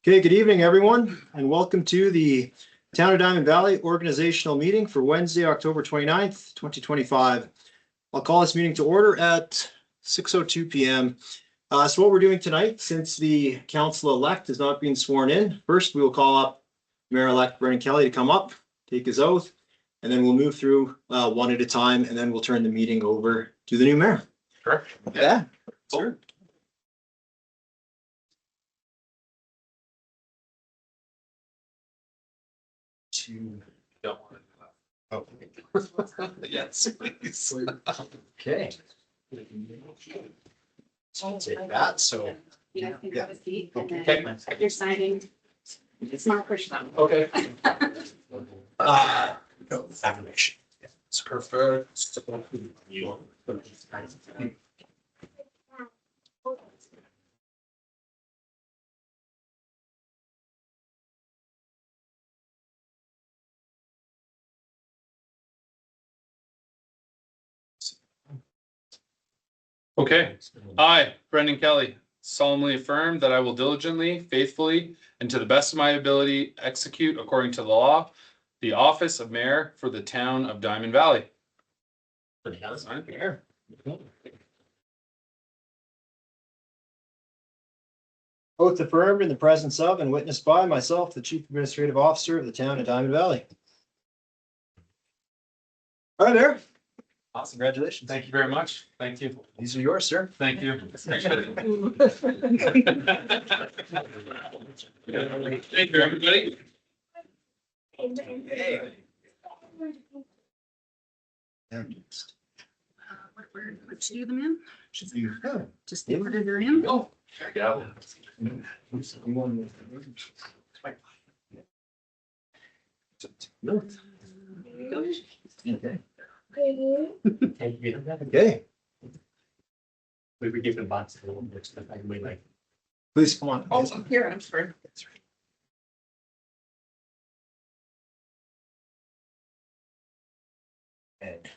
Okay, good evening, everyone, and welcome to the Town of Diamond Valley organizational meeting for Wednesday, October 29th, 2025. I'll call this meeting to order at 6:02 p.m. So what we're doing tonight, since the council-elect is not being sworn in, first we will call up Mayor-elect Brendan Kelly to come up, take his oath, and then we'll move through one at a time, and then we'll turn the meeting over to the new mayor. Sure. Yeah, sure. Don't want Oh, Yes, please. okay. I'll take that, so. You guys can have a seat and Okay. then you're signing. Smart person. Okay. No, affirmation. It's perfect. Okay. I, Brendan Kelly, solemnly affirm that I will diligently, faithfully, and to the best of my ability execute according to the law the office of mayor for the town of Diamond Valley. Sign here. Oath affirmed in the presence of and witnessed by myself, the Chief Administrative Officer of the town of Diamond Valley. All right, Mayor. Awesome, congratulations. Thank you very much. Thank you. These are yours, sir. Thank you. Appreciate it. Thank you, everybody. Hey. What you do them in? Should you? Just the order they're in? Oh, gavel. Okay. Okay. Okay, We were given box a little bit, but I really like. please come on. Oh, here, I'm sorry. And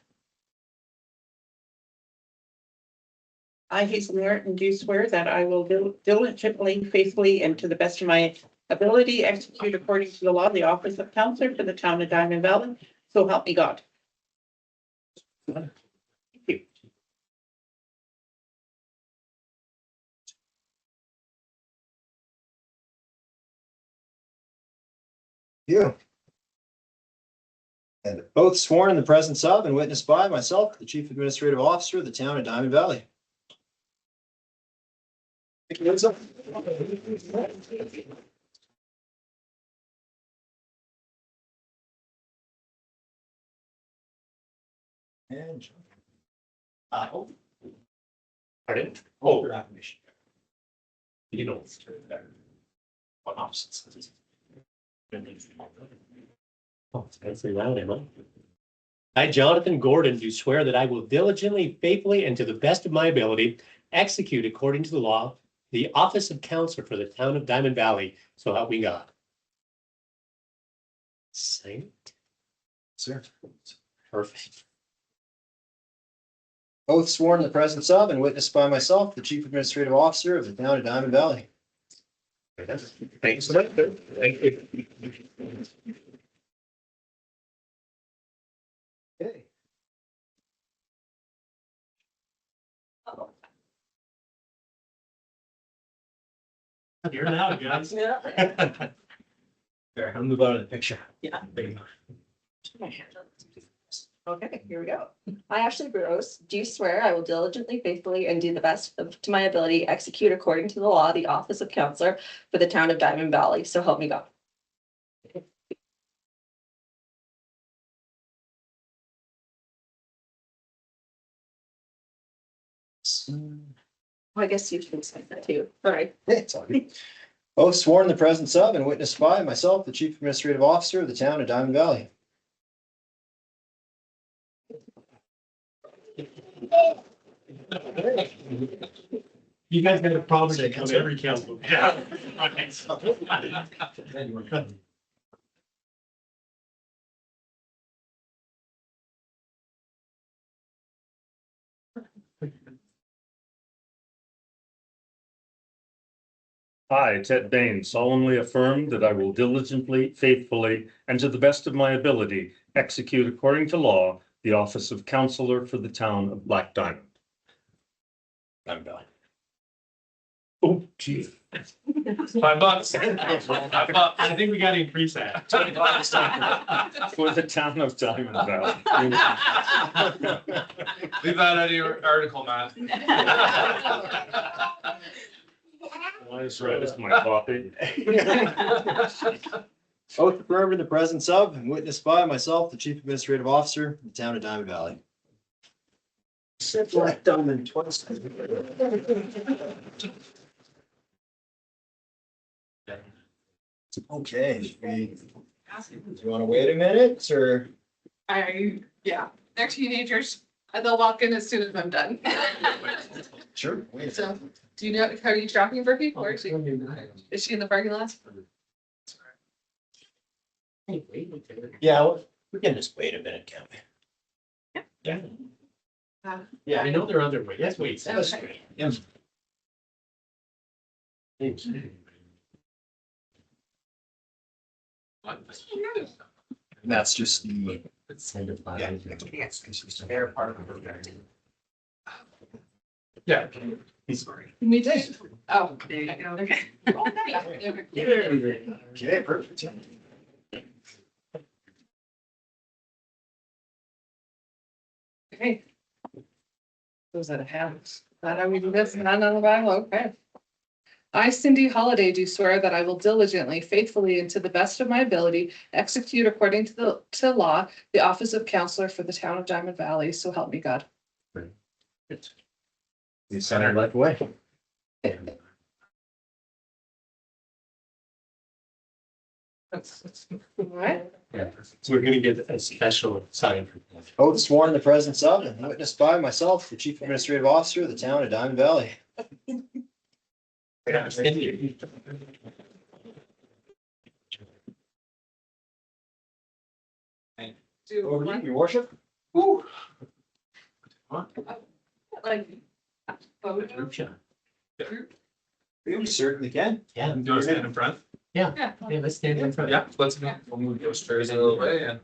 I, Hazel Merritt, do swear that I will diligently, faithfully, and to the best of my ability execute according to the law the office of councillor for the town of Diamond Valley. So help me God. Thank you. you. And both sworn in the presence of and witnessed by myself, the Chief Administrative Officer of the town of Diamond Valley. Thank you, Lisa. And John. Pardon? Oh, affirmation. You know. What options? Oh, it's fancy loud, Emma. I, Jonathan Gordon, do swear that I will diligently, faithfully, and to the best of my ability execute according to the law the office of councillor for the town of Diamond Valley. So help me God. Sign it. Sir. Perfect. Both sworn in the presence of and witnessed by myself, the Chief Administrative Officer of the town of Diamond Valley. Thanks. Thank you. Okay. You're now, guys. There, I'll move out of the picture. Yeah. There you go. Okay, here we go. I, Ashley Burrows, do swear I will diligently, faithfully, and do the best to my ability execute according to the law the office of councillor for the town of Diamond Valley. So help me God. I guess you can say that too. All right. Yeah, it's all good. Both sworn in the presence of and witnessed by myself, the Chief Administrative Officer of the town of Diamond Valley. You guys got a problem Say to come again, every council. Yeah. I, Ted Bain, solemnly affirm that I will diligently, faithfully, and to the best of my ability, execute according to law the office of Counselor for the town of Black Diamond. I'm done. Oh, geez. $5. $5. I think we gotta increase that. For the town of Diamond Valley. Leave that out of your article, Matt. As red as my coffee. Oath affirmed in the presence of and witnessed by myself, the Chief Administrative Officer of the town of Diamond Valley. Black Diamond twice. Okay, do you want to wait a minute or? Yeah, they're teenagers. They'll walk in as soon as I'm done. Sure. Wait. So, do you know, are you tracking for people? Or is she in the parking lot? Yeah, we can just wait a minute, can't we? Yeah. Yeah, I know they're on their way. Let's wait. Okay. Yeah. That's just the. They're part of the. Yeah. Me too. Oh, there you go. Okay. Okay, perfect. Okay. Was that a house? That how we do this? Not on the Bible, okay. I, Cindy Holiday, do swear that I will diligently, faithfully, and to the best of my ability, execute according to law, the office of counselor for the town of Diamond Valley, so help me God. You sounded like way. All right. Yeah, so we're gonna get a special sign. Oath sworn in the presence of and witnessed by myself, the Chief Administrative Officer of the town of Diamond Valley. Over to you, your worship. Like. Group shot. We certainly can. Yeah, Do you want to stand in front? Yeah. yeah, let's stand in front. Yeah, let's go. We'll move those chairs a little way and.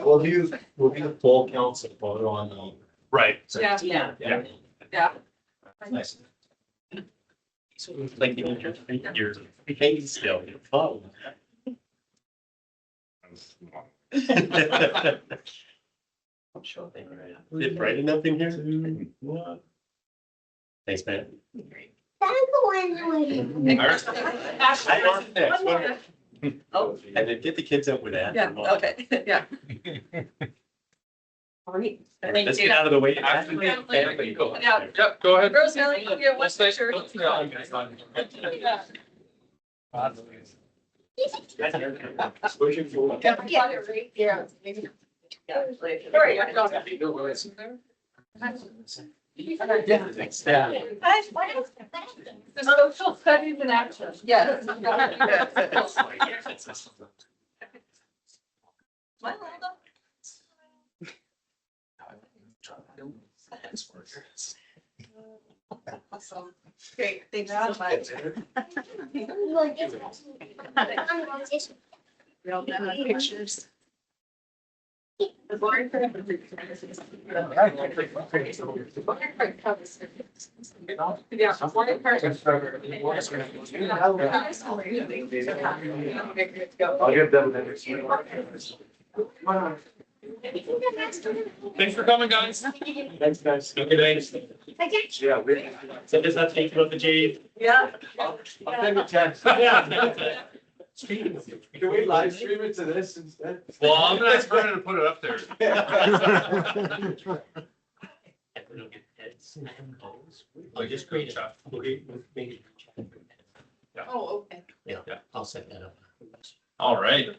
We'll do the full council photo on the. Right. Yeah. Yeah. Yeah. Nice. So like your face still, your phone. I'm sure they were. Is it bright enough in here? Thanks, man. Oh, And then get the kids up with that. yeah, okay, yeah. Alright. Let's get out of the way. Yeah. Yep, go ahead. Rosemary, you get one Let's stay- picture. Yeah. Sorry, the social studies in action. Yes. Awesome. Great, thanks so much. We all have pictures. Yeah. I'll give them. Thanks for coming, guys. Thanks, guys. Okay, thanks. Yeah, we. So does that think about the J? Yeah. I'll send a text. Yeah. Can we live stream it to this instead? Well, I'm gonna ask Brendan to put it up there. Or just create a. Oh, okay. Yeah, I'll set that up. All right.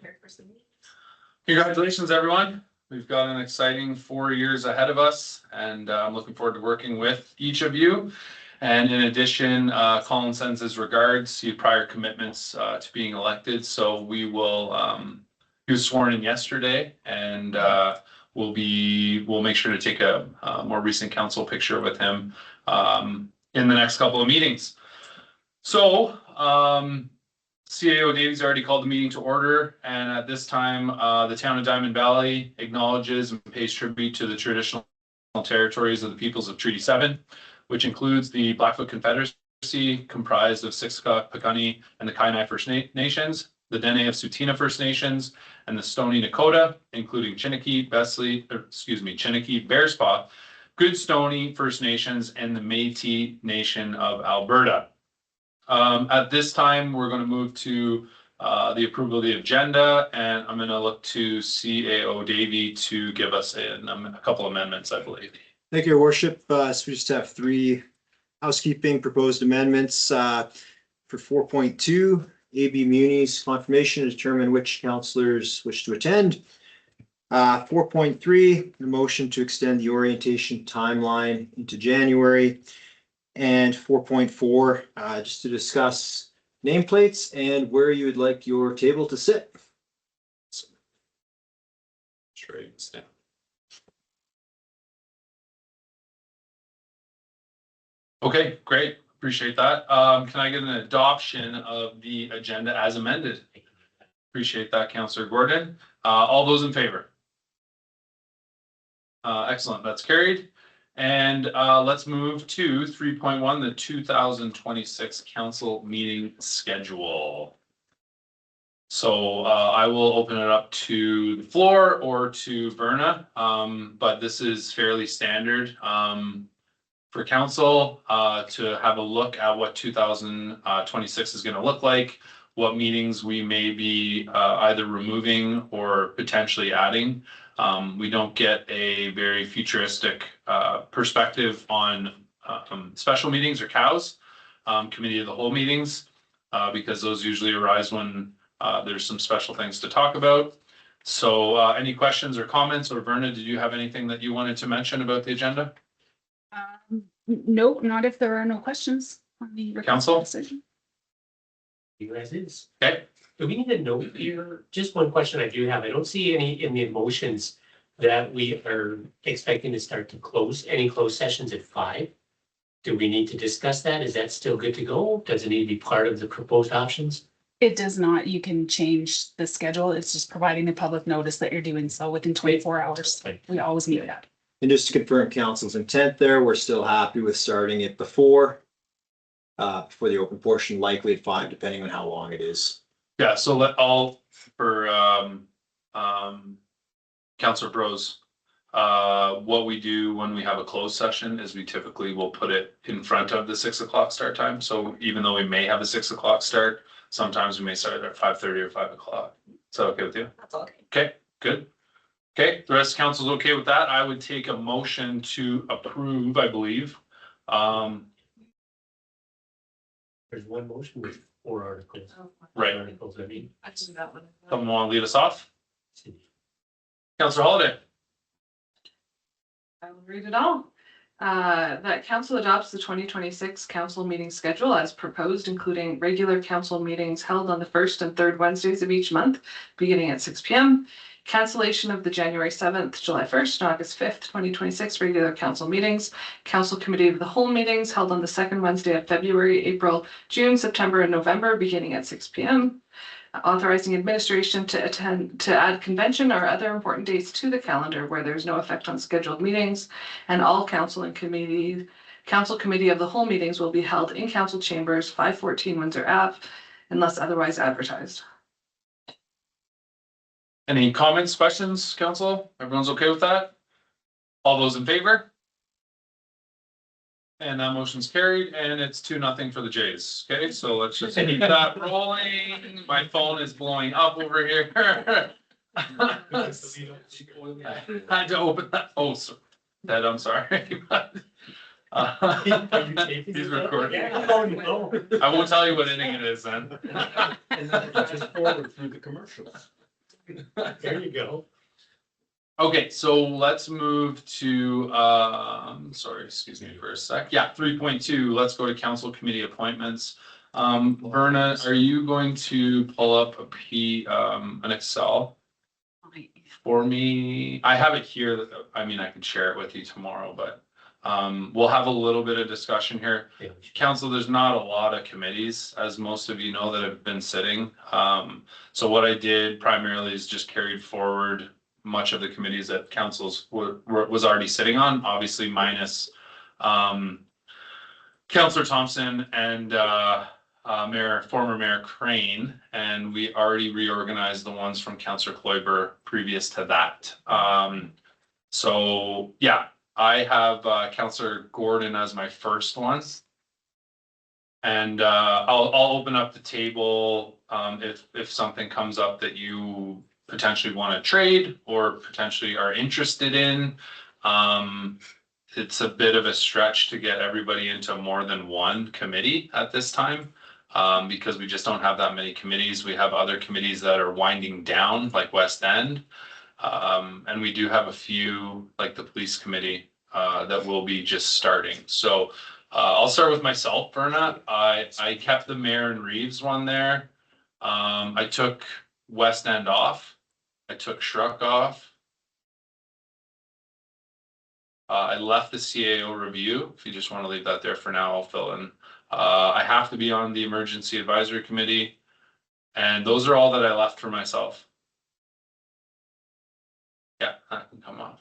Congratulations, everyone. We've got an exciting 4 years ahead of us, and I'm looking forward to working with each of you. And in addition, Colin sends his regards to prior commitments to being elected. So we will He was sworn in yesterday, and we'll make sure to take a more recent council picture with him in the next couple of meetings. So CAO Davies already called the meeting to order, and at this time, the town of Diamond Valley acknowledges and pays tribute to the traditional territories of the peoples of Treaty 7, which includes the Blackfoot Confederacy, comprised of Siksika, Piikani, and the Kainai First Nations, the Dene of Tsuut'ina First Nations, and the Stoney Nakoda, including Chiniki, Chiniki, Bearspaw, Goodstoney First Nations, and the Métis Nation of Alberta. At this time, we're going to move to the approval of the agenda, and I'm going to look to CAO Davey to give us a couple amendments, I believe. Thank you, Your Worship. So we just have 3 housekeeping proposed amendments for 4.2. AB Muni's confirmation to determine which councillors wish to attend. 4.3, the motion to extend the orientation timeline into January. And 4.4, just to discuss nameplates and where you would like your table to sit. Sure, you can stand. Okay, great. Appreciate that. Can I get an adoption of the agenda as amended? Appreciate that, Councillor Gordon. All those in favor? Excellent, that's carried. And let's move to 3.1, the 2026 council meeting schedule. So I will open it up to the floor or to Verna, but this is fairly standard for council to have a look at what 2026 is going to look like, what meetings we may be either removing or potentially adding. We don't get a very futuristic perspective on special meetings or COWs, committee of the whole meetings, because those usually arise when there's some special things to talk about. So any questions or comments? Or Verna, did you have anything that you wanted to mention about the agenda? No, not if there are no questions on the Council? decision. You guys is. Okay. Do we need a note here? Just one question I do have. I don't see any in the motions that we are expecting to start to any closed sessions at 5. Do we need to discuss that? Is that still good to go? Does it need to be part of the proposed options? It does not. You can change the schedule. It's just providing the public notice that you're doing so within 24 hours. We always meet that. And just to confirm council's intent there, we're still happy with starting it before the open portion, likely at 5, depending on how long it is. Yeah, so for Councillor Bros, what we do when we have a closed session is we typically will put it in front of the 6 o'clock start time. So even though we may have a 6 o'clock start, sometimes we may start at 5:30 or 5 o'clock. Is that okay with you? That's all. Okay, good. Okay, the rest of council's okay with that. I would take a motion to approve, I believe. There's one motion with 4 articles. Right. Articles, I mean. I see that one. Someone want to lead us off? Councillor Holiday. I will read it all. That council adopts the 2026 council meeting schedule as proposed, including regular council meetings held on the 1st and 3rd Wednesdays of each month, beginning at 6 p.m. Cancellation of the January 7th, July 1st, and August 5th, 2026 regular council meetings. Council committee of the whole meetings held on the 2nd Wednesday of February, April, June, September, and November, beginning at 6 p.m. Authorizing administration to add convention or other important dates to the calendar where there's no effect on scheduled meetings, and all council committee of the whole meetings will be held in council chambers, 514 Windsor Ave, unless otherwise advertised. Any comments, questions, council? Everyone's okay with that? All those in favor? And that motion's carried, and it's 2-0 for the Jays. Okay, so let's just keep that rolling. My phone is blowing up over here. I had to open that. Oh, Ted, I'm sorry. He's recording. I won't tell you what inning it is then. Just forward through the commercials. There you go. Okay, so let's move to, sorry, excuse me for a sec. Yeah, 3.2, let's go to council committee appointments. Verna, are you going to pull up an Excel For me, I have it here. I mean, I can share it with you tomorrow, but we'll have a little bit of discussion here. Yeah. Council, there's not a lot of committees, as most of you know, that have been sitting. So what I did primarily is just carried forward much of the committees that councils was already sitting on, obviously minus Councillor Thompson and former Mayor Crane, and we already reorganized the ones from Councillor Kloiber previous to that. So yeah, I have Councillor Gordon as my first one. And I'll open up the table if something comes up that you potentially want to trade or potentially are interested in. It's a bit of a stretch to get everybody into more than one committee at this time. Because we just don't have that many committees. We have other committees that are winding down, like West End. And we do have a few, like the police committee, that will be just starting. So I'll start with myself, Verna. I kept the Mayor and Reeves one there. I took West End off. I took Shruk off. I left the CAO review. If you just want to leave that there for now, I'll fill in. I have to be on the Emergency Advisory Committee. And those are all that I left for myself. Yeah, that can come off.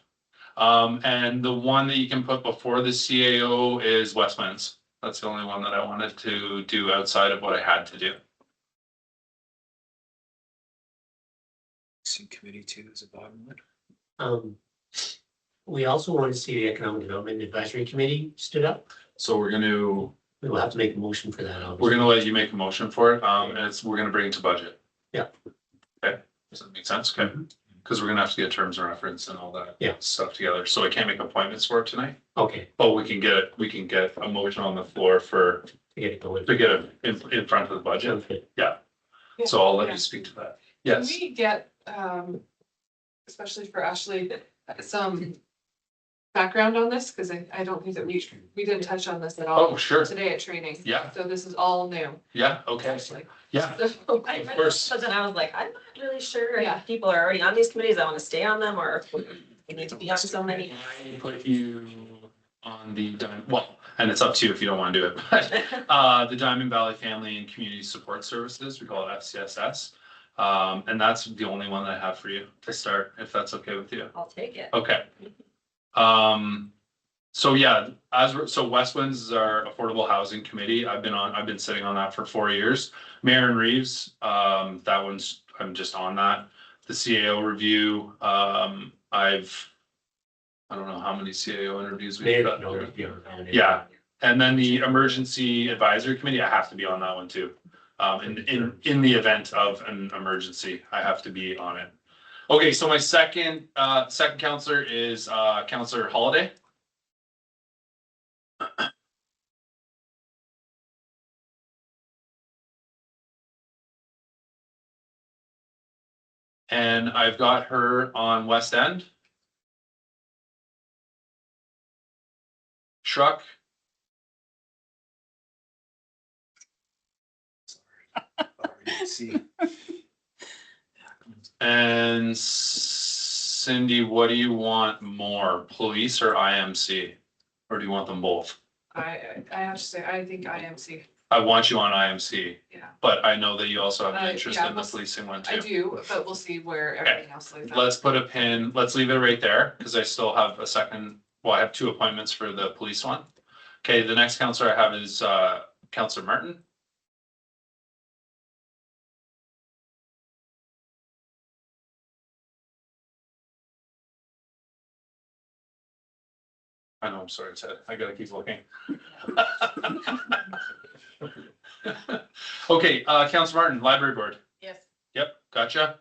And the one that you can put before the CAO is Westmans. That's the only one that I wanted to do outside of what I had to do. Committee 2 is a bottom one. We also want to see the Economic Development Advisory Committee stood up. So we're gonna We will have to make a motion for that. We're gonna let you make a motion for it, and we're gonna bring it to budget. Yeah. Okay, does that make sense? Okay, because we're gonna have to get terms of reference and all that. Yeah. Stuff together, so I can't make appointments for it tonight, Okay, but we can get a motion on the floor for, to get it going. to get it in front of the budget. Sounds good. So I'll let you speak to that. Yes, Can we get, especially for Ashley, some background on this? Because I don't think that we didn't touch on this at all oh, sure, today at training. yeah, So this is all new. yeah, okay, Ashley. yeah, So- I Of read course. this, and I was like, I'm not really sure Yeah. if people are already on these committees, I want to stay on them, or if we need to be on so many. I put you on the well, and it's up to you if you don't want to do it, but the Diamond Valley Family and Community Support Services, we call it FCSS. And that's the only one that I have for you to start, if that's okay with you. I'll take it. Okay. So yeah, so West Winds is our Affordable Housing Committee. I've been sitting on that for 4 years. Mayor and Reeves, I'm just on that. The CAO review, I don't know how many CAO interviews we've got. Yeah. And then the Emergency Advisory Committee, I have to be on that one too. In the event of an emergency, I have to be on it. Okay, so my second counselor is Counselor Holiday. And I've got her on West End. Shruk. See. And Cindy, what do you want more, police or IMC? Or do you want them both? I have to say, I think IMC, I want you on IMC, yeah. but I know that you also have an interest Yeah, in the we'll- policing one I too. do, but we'll see where everything else lays out. Let's put a pin, let's leave it right there, because I still have a second, well, I have 2 appointments for the police one. Okay, the next counselor I have is Counselor Martin. I know, I'm sorry, Ted, I gotta keep looking. Okay, Counselor Martin, Library Board. Yes. Yep, gotcha.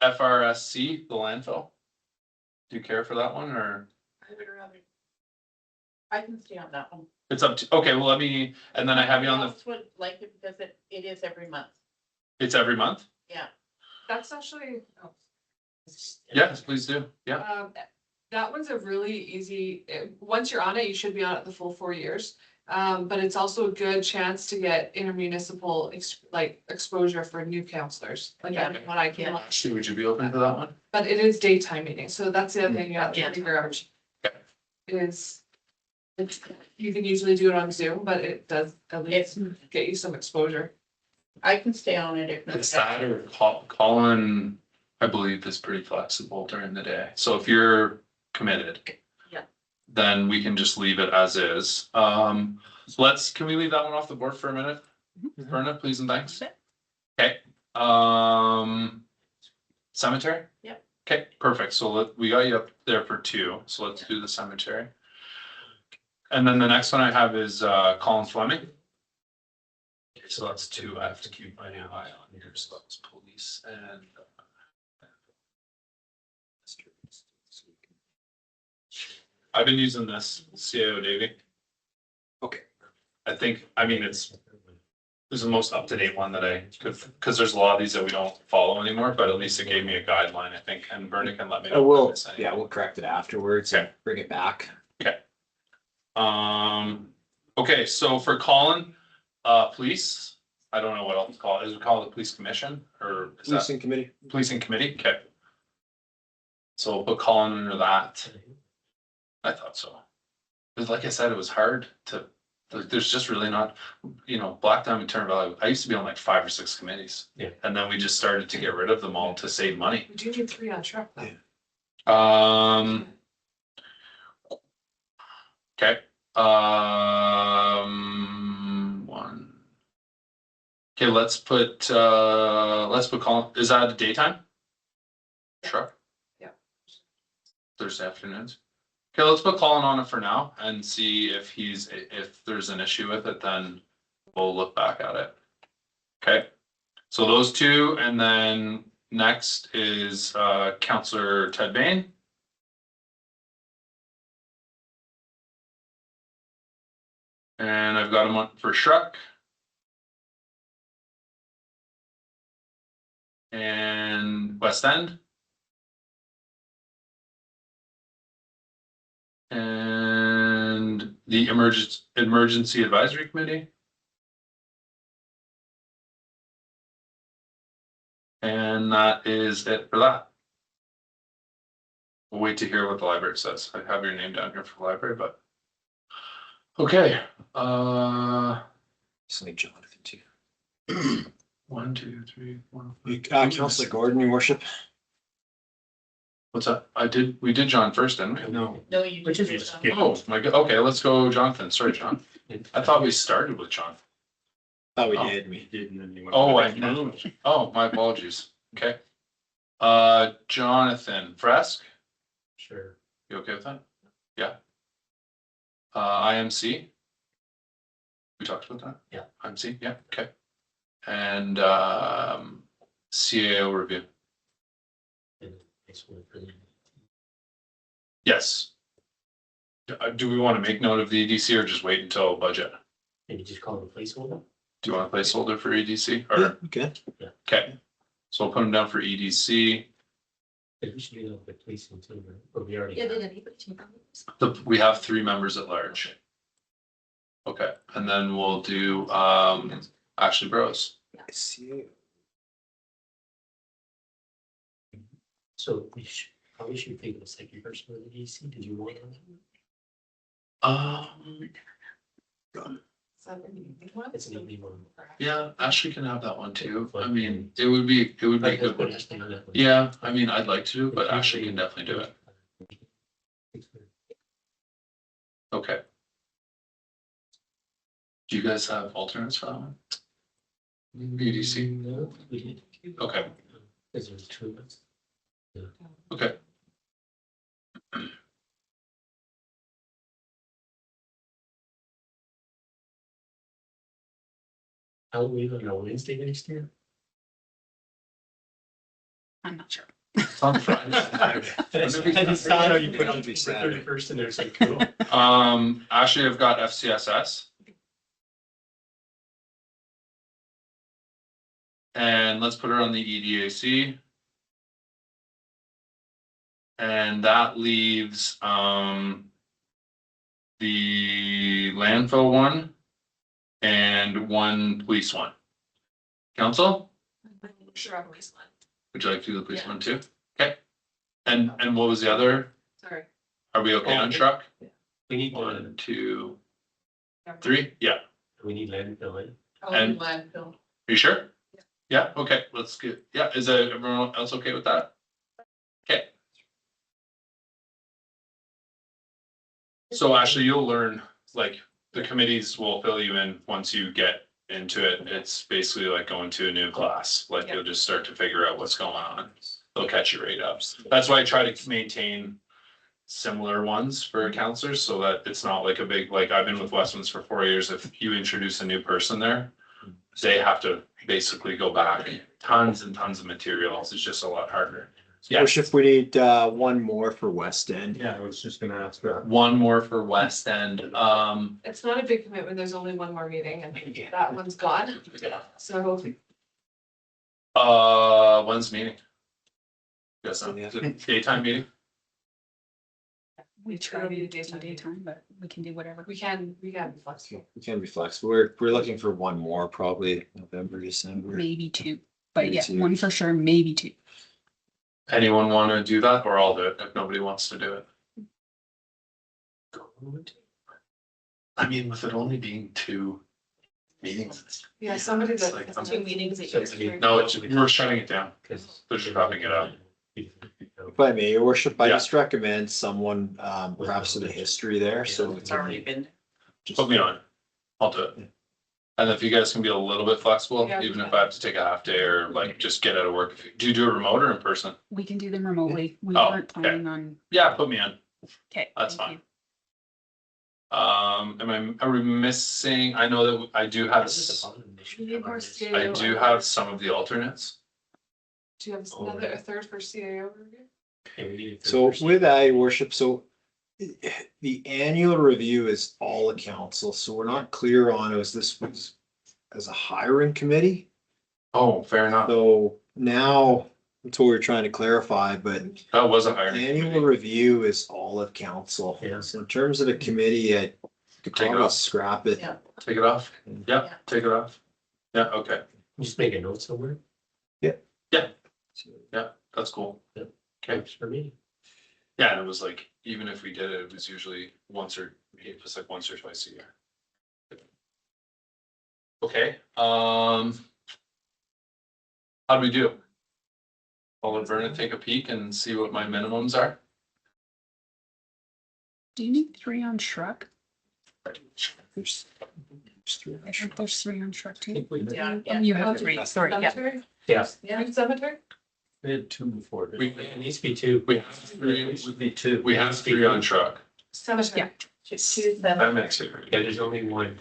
FRSC, the landfill. Do you care for that one, or I would rather. I can stay on that one. it's up to, okay, well, let me, and then I have you on the, Else would like it because it is every month. it's every month? Yeah. That's actually, oh, Yes, please do, yeah. that one's a really easy, once you're on it, you should be on it the full 4 years. But it's also a good chance to get intermunicipal exposure for new counselors, like when I came up. Ashley, would you be open to that one? But it is daytime meetings, so that's the other thing you have to figure out. Okay. You can usually do it on Zoom, but it does at least get you some exposure. I can stay on it if. It's that or Colin, I believe, is pretty flexible during the day. So if you're committed. Yeah. Then we can just leave it as is. Can we leave that one off the board for a minute? Verna, please and thanks. Okay, cemetery? Yep. Okay, perfect. So we got you up there for 2, so let's do the cemetery. And then the next one I have is Colin Fleming. Okay, so that's 2. I have to keep my eye on here. So that was police and. I've been using this CAO Davy. Okay. I think, I mean, this is the most up-to-date one that I could, because there's a lot of these that we don't follow anymore, but at least it gave me a guideline, I think, and Bernie can let me know. We'll, if I miss any. yeah, we'll correct it afterwards and Okay. bring it back. Okay, so for Colin, police, I don't know what else to call it. Is it called the police commission or is that Policing committee. policing committee? Okay. So we'll put Colin under that. I thought so. But like I said, it was hard to, there's just really not, Black Diamond Turner Valley, I used to be on like 5 or 6 committees. Yeah. And then we just started to get rid of them all to save money. We do need 3 on truck though. Okay, 1. Okay, let's put Colin, is that a daytime? Sure. Yeah. Thursday afternoons. Okay, let's put Colin on it for now and see if there's an issue with it, then we'll look back at it. Okay, so those 2, and then next is Councillor Ted Bain. And I've got him on for Shrek. And West End. And the Emergency Advisory Committee. And that is it for that. We'll wait to hear what the library says. I have your name down here for the library, but. Okay, Just need Jonathan too. 1, 2, 3, 4. Councillor Gordon, your worship. What's that? We did John first, didn't we? No. No, you. Which is- just- Oh my god, okay, let's go Jonathan. Sorry, John. I thought we started with John. Oh, we Oh. did. We did, and then you went. Oh, back. I moved. Oh, my apologies. Okay. Jonathan Fresk, Sure. you okay with that? Yeah. IMC. We talked about that? Yeah. IMC, yeah, okay. And CAO review. And next one for the- Yes. Do we want to make note of the EDC or just wait until budget? Maybe just call it a placeholder. Do you want a placeholder for EDC? Yeah, Or, okay. okay, so we'll put them down for EDC. But we should do that with policing too, right? Or we already. Yeah, have. did anybody change that? We have 3 members at large. Okay, and then we'll do Ashley Bros. So we should, probably should think of a second person for the DC. Did you want on that one? It's an easy one. Yeah, Ashley can have that one too. I mean, it would be a Like, good put one. Ashley on that one. Yeah, I mean, I'd like to, but Ashley can definitely do it. Okay. Do you guys have alternates for that one? EDC? No, we did. Okay. Because there's 2 of us. Okay. How are we on a Wednesday next year? I'm not sure. It's on Friday. I just saw how you put on Be the Saturday. 31st and there's like, cool. Ashley, I've got FCSS. And let's put her on the EDAC. And that leaves the landfill one, and one police one. Council, Sure, I'll waste one. would you like to do the police Yeah. one too? Okay. And what was the other? Sorry. Are we okay on truck? We need one, 1, 2, 3, yeah. we need landfill, right? And- Landfill. Are you sure? Yeah, okay, let's get, yeah, is everyone else okay with that? Okay. So Ashley, you'll learn, like, the committees will fill you in once you get into it. It's basically like going to a new class, like you'll just start to figure out what's going on. They'll catch you right up. That's why I try to maintain similar ones for counselors so that it's not like a big, like I've been with Westlands for 4 years. If you introduce a new person there, they have to basically go back tons and tons of materials. It's just a lot harder. Yeah. Worship, we need one more for West End. Yeah, I was just gonna ask that. One more for West End. It's not a big commitment. There's only one more meeting and that one's gone. So When's the meeting? Yes, is it daytime meeting? We try It'll be to a do daytime daytime, but we can do whatever. we can be flexible. We can be flexible. We're looking for one more, probably November, December. Maybe two, but Maybe yeah, two. one for sure, maybe two. Anyone want to do that or I'll do it if nobody wants to do it? I mean, with it only being 2 meetings. Yeah, somebody It's that like- has 2 meetings a year. No, we're shutting it down. They're just wrapping it up. If I may, your worship, I Yeah. just recommend someone perhaps with a history there, so. It's already been. Put me on. I'll do it. And if you guys can be a little bit flexible, Yeah. even if I have to take a half day or like just get out of work. Do you do a remote or in person? We can do them remotely. We Oh, weren't okay. planning on, Yeah, put me on. okay. That's thank fine. Are we missing? I know that I do have, You need more I CAO. do have some of the alternates. Do you have a third for CAO review? So with that, your worship, so the annual review is all the council, so we're not clear on was this was as a hiring committee. Oh, fair enough. So now that's what we're trying to clarify, but That was a hiring annual committee. review is all of council. Yeah. So in terms of the committee, I could Take it probably off. scrap it. Yeah. Take it off? Mm. Yeah, Yeah. take it off. Yeah, okay. Just make a note somewhere. That's cool. Yep. Okay. Works for me. Yeah, and it was like, even if we did it, it was usually once or twice a year. Okay, how do we do? I'll let Vernon take a peek and see what my minimums are. Do you need 3 on Shrek? There's three. I think there's 3 on Shrek too. Yeah. Oh, you have 3, sorry, yeah. Cemetery? Yeah. Yeah, cemetery? We had 2 before. We, It needs to be 2. we have three, Would be 2. we have 3 on truck. Cemetery. That makes it. Yeah, there's only one.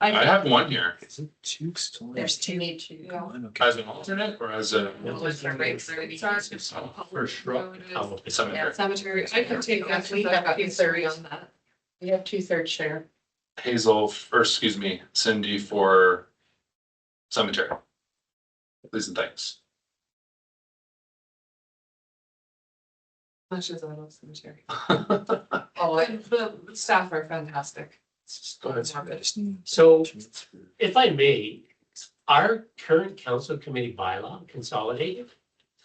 I have 1 here. Is it two? Still? There's 2. Need to. Yeah. One, okay. As an alternate or as a For shrub. Oh, cemetery? Cemetery, I could take that, we have got 2 on that. We have 2/3 share. Hazel, or excuse me, Cindy for cemetery. Please and thanks. Much as I love cemetery. Go Oh, and the staff are fantastic. ahead. I just need So two, three. if I may, our current council committee bylaw consolidated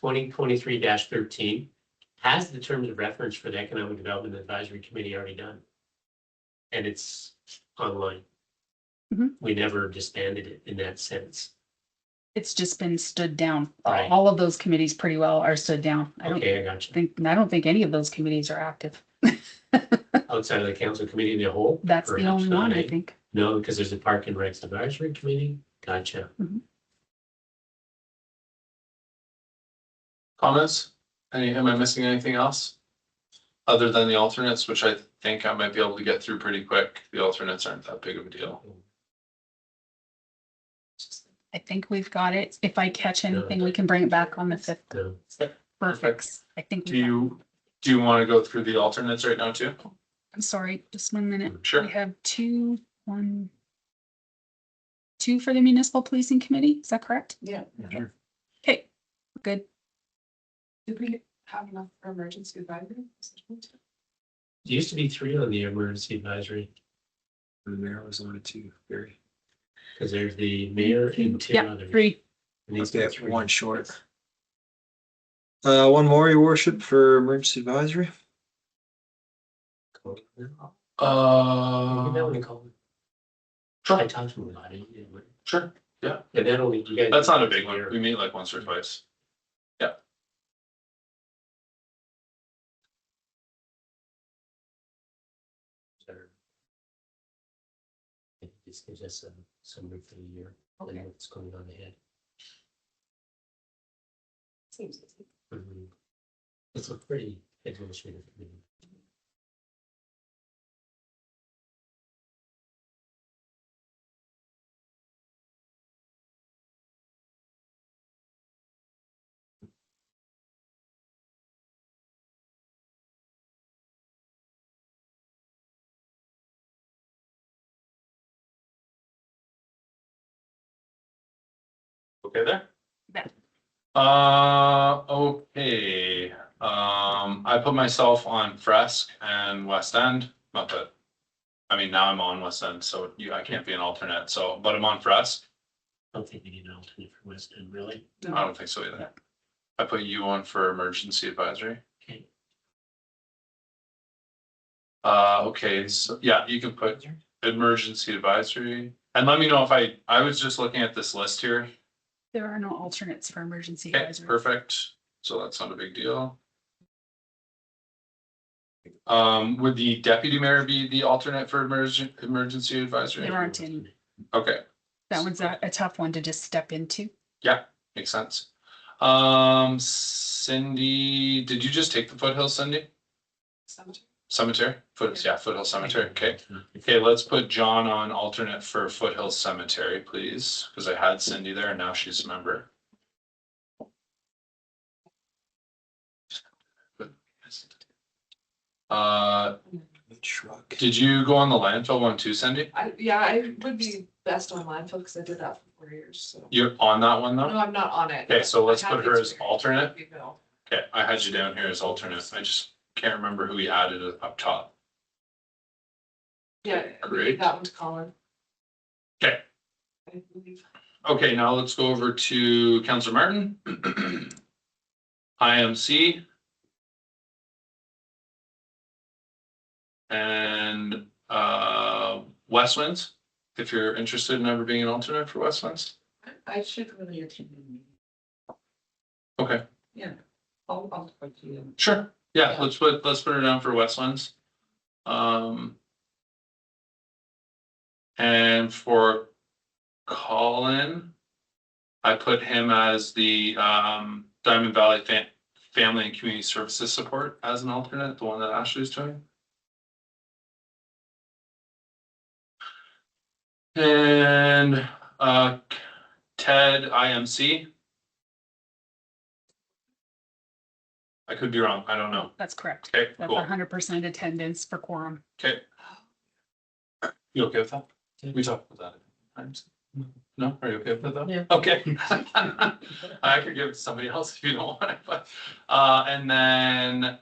2023-13 has the terms of reference for the Economic Development Advisory Committee already done. And it's online. Mhm. We never disbanded it in that sense. It's just been stood down. Right. All of those committees pretty well are stood down. I Okay, I got you. don't think any of those committees are active. Outside of the council committee in the whole? That's the Perhaps only not, one, I eh? think. No, because there's a Park and Recs Advisory Committee. Gotcha. Comments? Am I missing anything else? Other than the alternates, which I think I might be able to get through pretty quick. The alternates aren't that big of a deal. I think we've got it. If I catch anything, we can bring it back on the 5th. No. Perfect. I think. Do you want to go through the alternates right now too? I'm sorry, just 1 minute. Sure. We have 2 for the municipal policing committee. Is that correct? Yeah. Okay, good. Did we have enough for emergency advisory? There used to be 3 on the emergency advisory, The mayor was on it too, Barry. because there's the mayor and 2 Yeah, others. 3. And these Okay, are 3. one short. One more, your worship, for emergency advisory. You can have Uh, one and call it. Sure. I talked to him about it. sure. And then only you guys. That's not a big one. We meet like once or twice. It just gives us a summary for the year and Okay. what's going on ahead. Seems easy. It's a pretty administrative meeting. Okay there? Yeah. Okay, I put myself on Fresk and West End, not that. I mean, now I'm on West End, so I can't be an alternate, so, but I'm on Fresk. I don't think we need an alternate for West End, really. I don't think so either. I put you on for emergency advisory. Okay. Okay, so, yeah, you can put emergency advisory, and let me know if I was just looking at this list here. There are no alternates for emergency Okay, advisory. perfect, so that's not a big deal. Would the deputy mayor be the alternate for emergency advisory? There aren't any. Okay, That one's a tough one to just step into. makes sense. Cindy, did you just take the Foothills, Cindy? Cemetery? Foothill Cemetery, okay. Okay, let's put John on alternate for Foothills Cemetery, please, because I had Cindy there and now she's a member. Truck. Did you go on the landfill one too, Cindy? I would be best on landfill because I did that for 4 years, so. You're on that one though? No, I'm not on it. Okay, so let's I have put her as experience. alternate. You know. Okay, I had you down here as alternate. I just can't remember who we added up top. Yeah, we Great. gave that one to Colin. Okay. I believe. Okay, now let's go over to Councillor Martin. IMC. And West Winds, if you're interested in ever being an alternate for West Winds. I should really attend the meeting. Okay, I'll talk to you. sure. Yeah, Yeah. let's put her down for West Winds. And for Colin, I put him as the Diamond Valley Family and Community Services Support as an alternate, the one that Ashley's doing. And Ted IMC. I could be wrong, I don't know. That's correct. Okay, That's cool. 100% attendance for quorum. Okay. You okay with that? We talked about that. No, are you okay with that? Yeah. Okay. I could give it to somebody else if you don't want it, but, and then,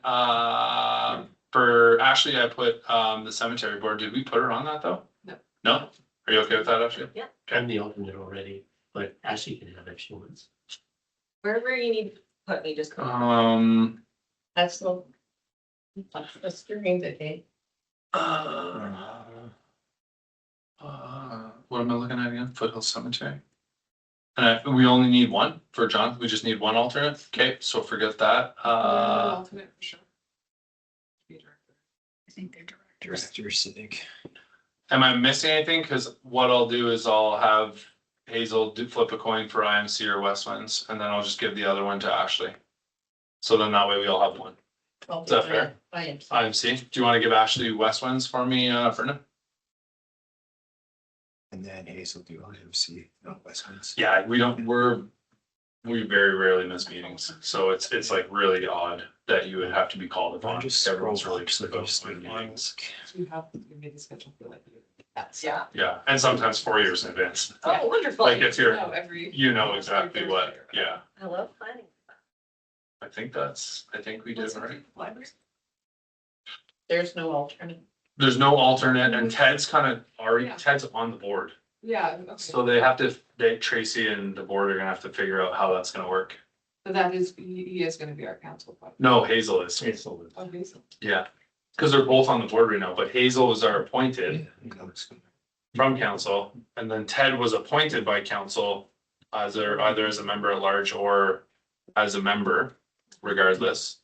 for Ashley, I put, the cemetery board. Did we put her on that though? No. No? Are you okay with that, Ashley? I'm the alternate already, but Ashley can have if she wants. Wherever you need to put me, just. That's the. That's during the day. What am I looking at again? Foothill Cemetery. And we only need one for John. We just need one alternate. Okay, so forget that. Alternate for sure. Be director. I think they're directors. Directors, I think. Am I missing anything? Cause what I'll do is I'll have Hazel flip a coin for IMC or West Winds, and then I'll just give the other one to Ashley. So then that way we all have one. Is that fair? I am. IMC, do you want to give Ashley West Winds for me, Brendan? And then Hazel do IMC, not West Winds. Yeah, we very rarely miss meetings, so it's like really odd that you would have to be called upon. Just Everyone's scroll really up, so about just meetings. So you have, you made the schedule for like. Yeah. Yeah, and sometimes 4 years in advance. Oh, wonderful. Like if you're, No, every. you know exactly what, yeah, I love planning. I think we did, right? Library? There's no alternate. There's no alternate and Ted's kind of already, Yeah. Ted's on the board. Yeah, okay. So Tracy and the board are gonna have to figure out how that's gonna work. So that is, he is gonna be our council. No, Hazel is. Okay, so Yeah. Cause they're both on the board right now, but Hazel was our appointed from council. And then Ted was appointed by council either as a member at large or as a member regardless.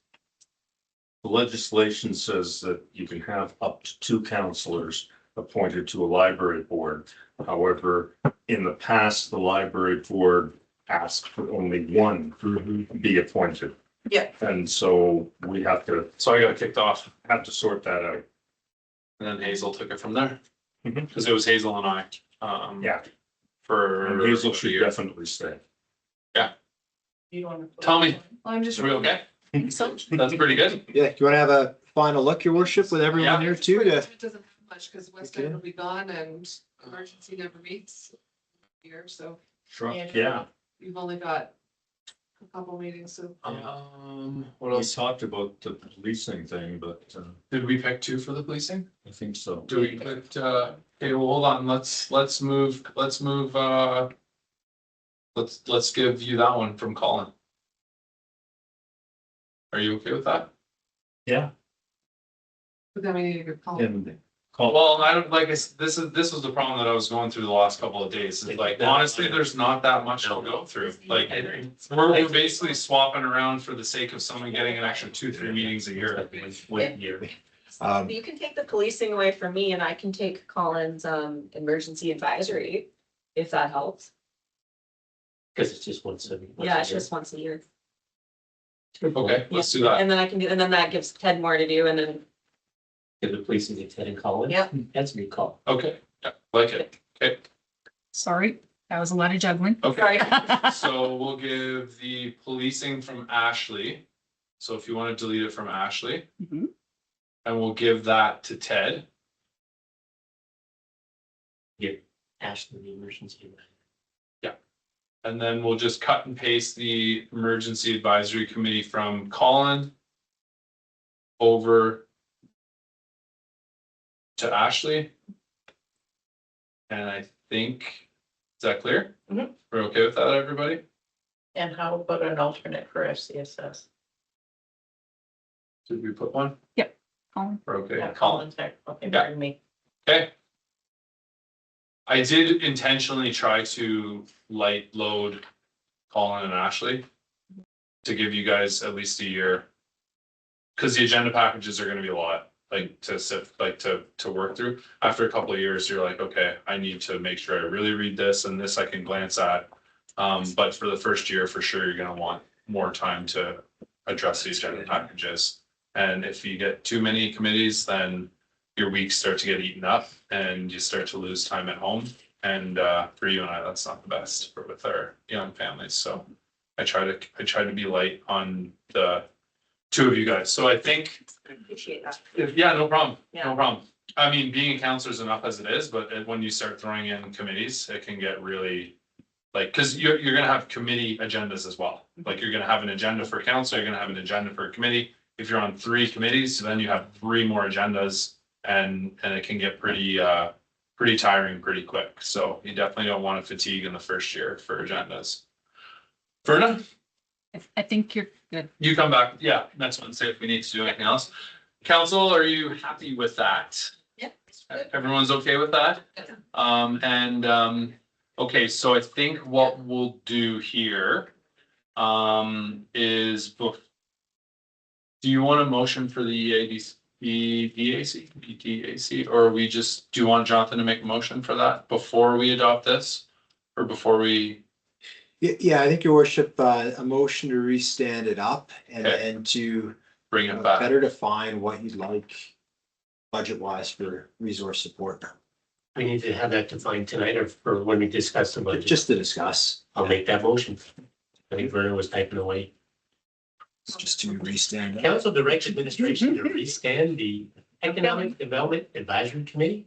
The legislation says that you can have up to 2 counselors appointed to a library board. However, in the past, the library board asked for only one to be appointed. Yeah. And so we have So I got kicked off to sort that out. and then Hazel took it from there. Mhm. Cause it was Hazel and I. Yeah, For. and Hazel a should year. definitely stay. You want to? Tell me, I'm just. are we okay? So. That's pretty good. Yeah, you wanna have a final look, your worship, with everyone Yeah. here too, to, It doesn't have much, because West End will be gone and emergency never meets here, so Yeah, you've only got a couple meetings, so. What we else? talked about the policing thing, but Did we pick 2 for the policing? I think so. Do we put, okay, well, hold on, let's move, let's give you that one from Colin. Are you okay with that? Yeah. But then we need a good call. And call, Well, I don't, like, this was the problem that I was going through the last couple of days, is like, honestly, there's not that much to go through, like. We're basically swapping around for the sake of someone getting an extra 2-3 meetings a year. You can take the policing away from me and I can take Colin's emergency advisory, if that helps. Because it's just once a. Yeah, it's just once a year. Okay, let's do that. And then I can do, and then that gives Ted more to do and then, Give the police and Ted and Colin. Yep. That's a good call. Okay, yeah, like it, okay, Sorry, that was a lot of juggling. okay. So we'll give the policing from Ashley. So if you want to delete it from Ashley. Mhm. And we'll give that to Ted. Ashley, the emergency. And then we'll just cut and paste the emergency advisory committee from Colin over to Ashley. And I think, is that clear? Mhm. We're okay with that, everybody? And how about an alternate for FCSS? Did we put one? Colin. We're okay. Yeah, Colin's there. Okay, Yeah. pardon me. Okay. I did intentionally try to light load Colin and Ashley to give you guys at least a year. Cause the agenda packages are gonna be a lot, like to sit, like to work through. After a couple of years, you're like, okay, I need to make sure I really read this and this I can glance at. But for the first year, for sure, you're gonna want more time to address these agenda packages. And if you get too many committees, then your weeks start to get eaten up and you start to lose time at home. And for you and I, that's not the best for with our young families. So I try to be light on the 2 of you guys. So I think, appreciate that. yeah, no problem, Yeah. no problem. I mean, being a counselor is enough as it is, but when you start throwing in committees, it can get really like, cause you're gonna have committee agendas as well. Like you're gonna have an agenda for council, you're gonna have an agenda for a committee. If you're on 3 committees, then you have 3 more agendas and it can get pretty tiring pretty quick. So you definitely don't want to fatigue in the first year for agendas. Verna, I think you're good. you come back. Yeah, next Wednesday if we need to do anything else. Council, are you happy with that? Yeah. it's good. Everyone's okay with that? Okay, so I think what we'll do here is do you want a motion for the EDAC, or we just, do you want Jonathan to make a motion for that before we adopt this? Or before we, yeah, I think your worship, a motion to restand it up and, Okay. and to bring it back? better define what you'd like budget wise for resource support, We need to have that defined tonight or for when we discuss the budget. just to discuss. I'll make that motion. I think Vernon was typing away. It's just to restand. it. Council directs administration to restand the Economic Development Advisory Committee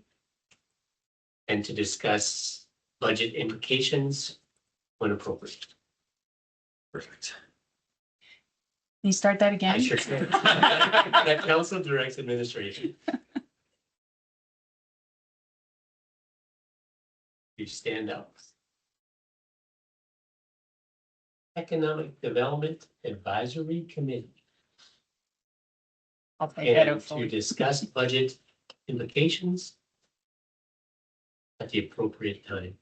and to discuss budget implications when appropriate. Perfect. you start that I again? sure can. That council directs administration. You stand up. Economic Development Advisory Committee. I'll take that And to discuss budget implications at the appropriate time.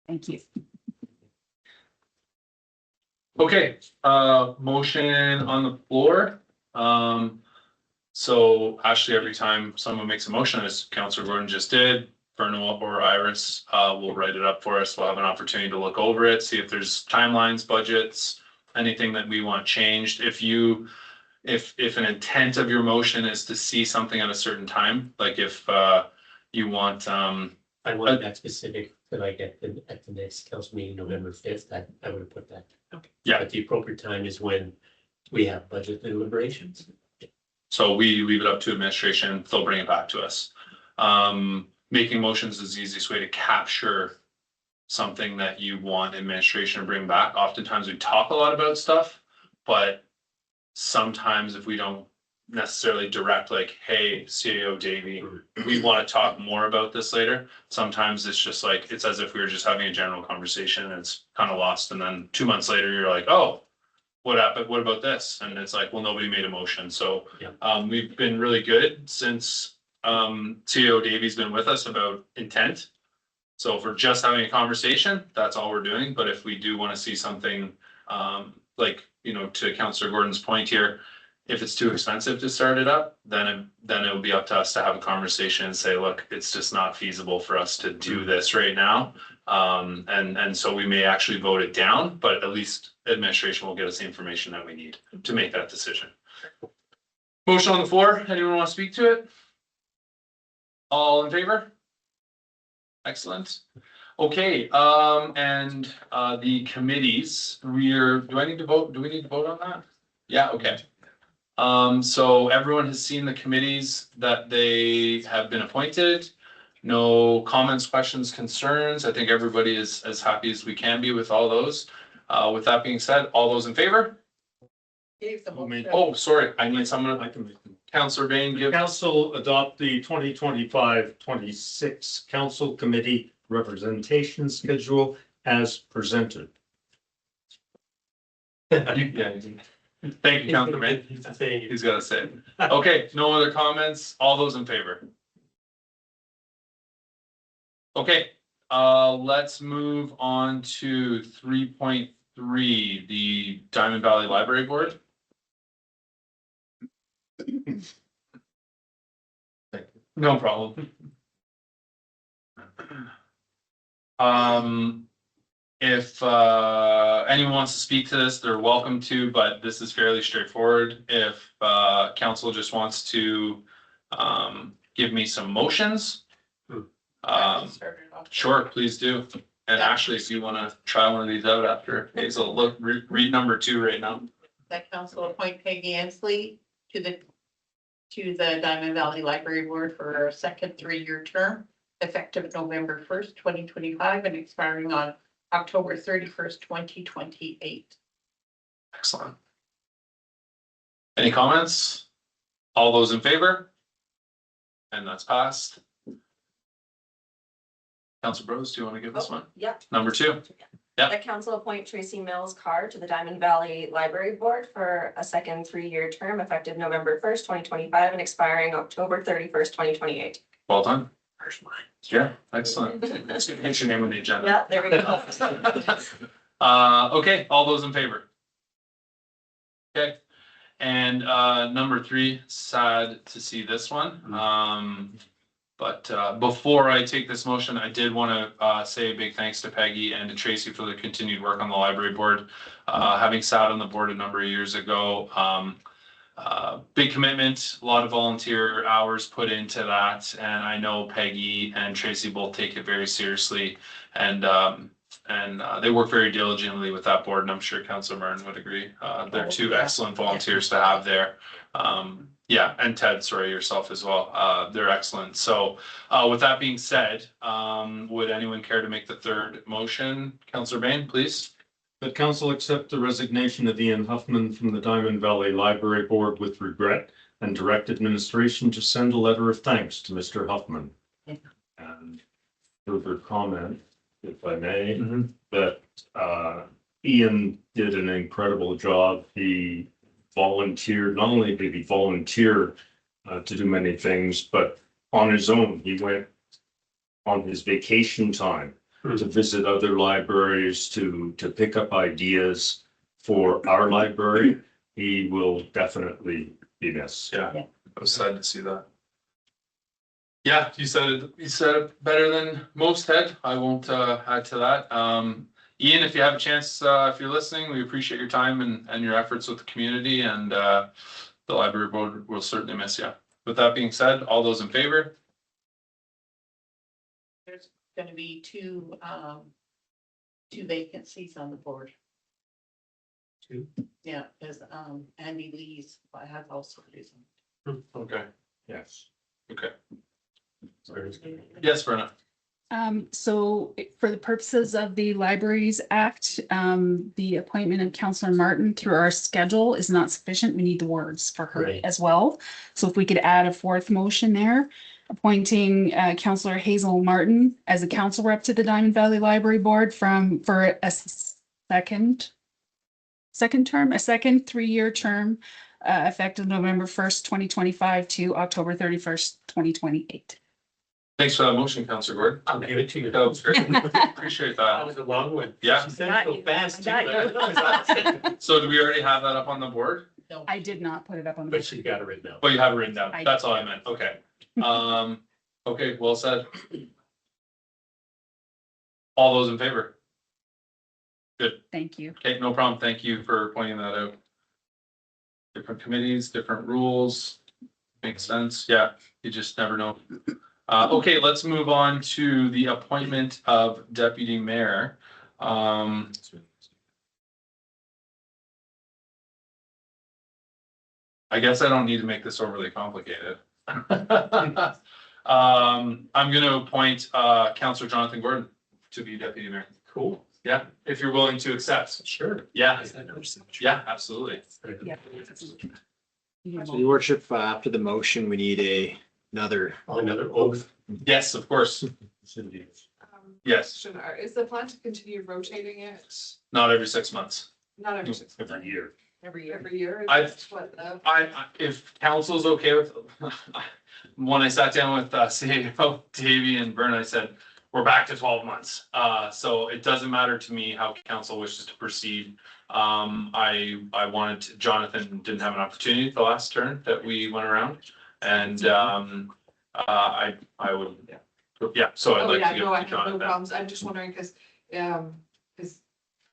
Thank you. Okay, motion on the floor. So actually, every time someone makes a motion, as Councillor Gordon just did, Verno or Iris, will write it up for us. We'll have an opportunity to look over it, see if there's timelines, budgets, anything that we want changed. If an intent of your motion is to see something at a certain time, like if, you want, I wanted that specific, to like at the next council meeting, November 5th, I would have put that. Yeah. But the appropriate time is when we have budget deliberations. so we leave it up to administration, they'll bring it back to us. Making motions is the easiest way to capture something that you want administration to bring back. Oftentimes we talk a lot about stuff, but sometimes if we don't necessarily direct like, hey, CAO Davey, we want to talk more about this later. Sometimes it's just like, it's as if we were just having a general conversation and it's kind of lost. And then 2 months later, you're like, oh, what happened? What about this? And it's like, well, nobody made a motion. So Yeah. we've been really good since CAO Davey's been with us about intent. So if we're just having a conversation, that's all we're doing. But if we do want to see something, like, you know, to Councillor Gordon's point here, if it's too expensive to start it up, then it'll be up to us to have a conversation and say, look, it's just not feasible for us to do this right now. And so we may actually vote it down, but at least administration will get us the information that we need to make that decision. Motion on the floor. Anyone want to speak to it? All in favor? Excellent. Okay, and the committees, do I need to vote? Do we need to vote on that? Yeah, okay. So everyone has seen the committees that they have been appointed. No comments, questions, concerns. I think everybody is as happy as we can be with all those. With that being said, all those in favor? Oh, sorry, I need someone. I can make them. Councillor Bain, give. Council adopt the 2025-26 council committee representation schedule as presented. Yeah. Thank you, Councillor Bain. He's got to say it. Okay, no other comments? All those in favor? Okay, let's move on to 3.3, the Diamond Valley Library Board. No problem. If anyone wants to speak to this, they're welcome to, but this is fairly straightforward. If council just wants to give me some motions. Sure, please do. And actually, if you want to try one of these out after Hazel, look, read number 2 right now. That council appoint Peggy Ansley to the Diamond Valley Library Board for a second 3-year term, effective November 1st, 2025 and expiring on October 31st, 2028. Excellent. Any comments? All those in favor? And that's passed. Council Bros, do you want to give this one? Yeah. Number 2. Yeah. That council appoint Tracy Mills Carr to the Diamond Valley Library Board for a second 3-year term effective November 1st, 2025 and expiring October 31st, 2028. Well done. Yeah, excellent. It's good to get your name on the agenda. Yeah, there we go. Okay, all those in favor? Okay, and number 3, sad to see this one. But before I take this motion, I did want to say a big thanks to Peggy and to Tracy for their continued work on the library board. Having sat on the board a number of years ago, big commitment, a lot of volunteer hours put into that. And I know Peggy and Tracy both take it very seriously. And and they work very diligently with that board, and I'm sure Councilor Martin would agree. They're two excellent volunteers to have there. Yeah, and Ted, sorry, yourself as well. They're excellent. So with that being said, would anyone care to make the third motion? Councilor Bain, please. That council accept the resignation of Ian Huffman from the Diamond Valley Library Board with regret and direct administration to send a letter of thanks to Mr. Huffman. And further comment, if I may, that Ian did an incredible job. He volunteered, not only did he volunteer to do many things, but on his own, he went on his vacation time to visit other libraries, to pick up ideas for our library. He will definitely be missed. Yeah, I was sad to see that. Yeah, you said it better than most, Ted. I won't add to that. Ian, if you have a chance, if you're listening, we appreciate your time and your efforts with the community, and the library board will certainly miss you. With that being said, all those in favor? There's gonna be two vacancies on the board. Two? Yeah, because, Andy Lee's, has also resigned. Okay. Yes. Okay. Yes, Brenna. So for the purposes of the Libraries Act, the appointment of Councillor Martin through our schedule is not sufficient. We need the words for her Right. as well. So if we could add a fourth motion there, appointing Councillor Hazel Martin as a council rep to the Diamond Valley Library Board for a second 3-year term, effective November 1st, 2025 to October 31st, 2028. Thanks for that motion, Councilor Gordon. I'll give it to you. That was great. Appreciate That that. was a long one. Yeah. She said it so fast. too. So do we already have that up on the board? I did not put it up on the. But she got it written down. Well, you have it written down. I That's did. all I meant. Okay. Okay, well said. All those in favor? Thank you. Okay, no problem. Thank you for pointing that out. Different committees, different rules. Makes sense. Yeah, you just never know. Okay, let's move on to the appointment of deputy mayor. I guess I don't need to make this overly complicated. I'm gonna appoint Councillor Jonathan Gordon to be deputy mayor. Cool. Yeah, if you're willing to accept. Sure. Yeah, yeah, absolutely. Yeah. So your worship, after the motion, we need another. Another oath. Yes, of course. Yes, Is the plan to continue rotating it? not every 6 months. Not every 6 months, Every year. every year? I- That's what the- If council's okay with, when I sat down with CAO Davey and Bern, I said, we're back to 12 months. So it doesn't matter to me how council wishes to proceed. I wanted Jonathan didn't have an opportunity the last turn that we went around. And I would, yeah, so I'd Oh, like yeah, to give no, I it to have no Jonathan. problems. I'm just wondering because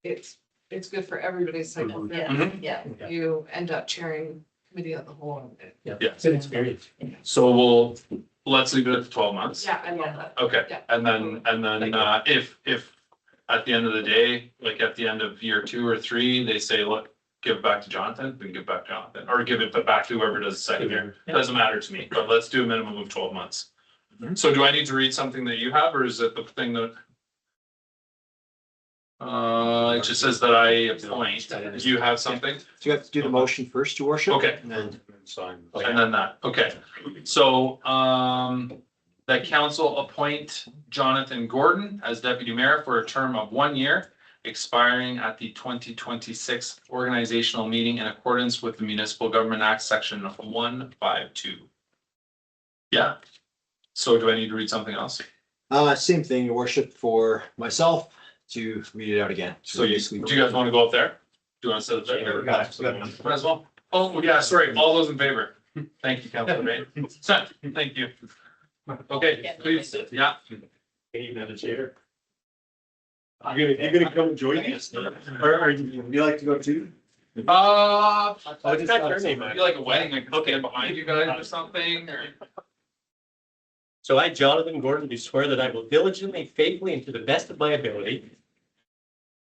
it's good for everybody's cycle. Mhm. Yeah. You end up chairing committee of the whole. Yeah. It's an experience. So let's leave it at the 12 months. Yeah, I love that. Okay, Yeah. and then, if at the end of the day, like at the end of year 2 or 3, they say, look, give it back to Jonathan, then give it back to Jonathan, or give it back to whoever does the second year. Doesn't matter to me, but let's do a minimum of 12 months. So do I need to read something that you have, or is it the thing that? It just says that I appoint. Do you have something? So you have to do the motion first, your worship. Okay. And then Sign. And then that, okay. So, that council appoint Jonathan Gordon as deputy mayor for a term of 1 year, expiring at the 2026 organizational meeting in accordance with the Municipal Government Act, section 152. Yeah. So do I need to read something else? same thing, your worship, for myself to read it out again. So do you guys want to go up there? Do you want to set it there? Yeah, we got it. Might as well. Oh, yeah, sorry. All those in favor? Thank you, Councilor Bain. Thank you. Okay, please, yeah. Ain't even have a chair. You're gonna come join us? Or you like to go too? I just just thought be like a wedding, I could stand behind you guys or something, or. So I, Jonathan Gordon, do swear that I will diligently, faithfully, and to the best of my ability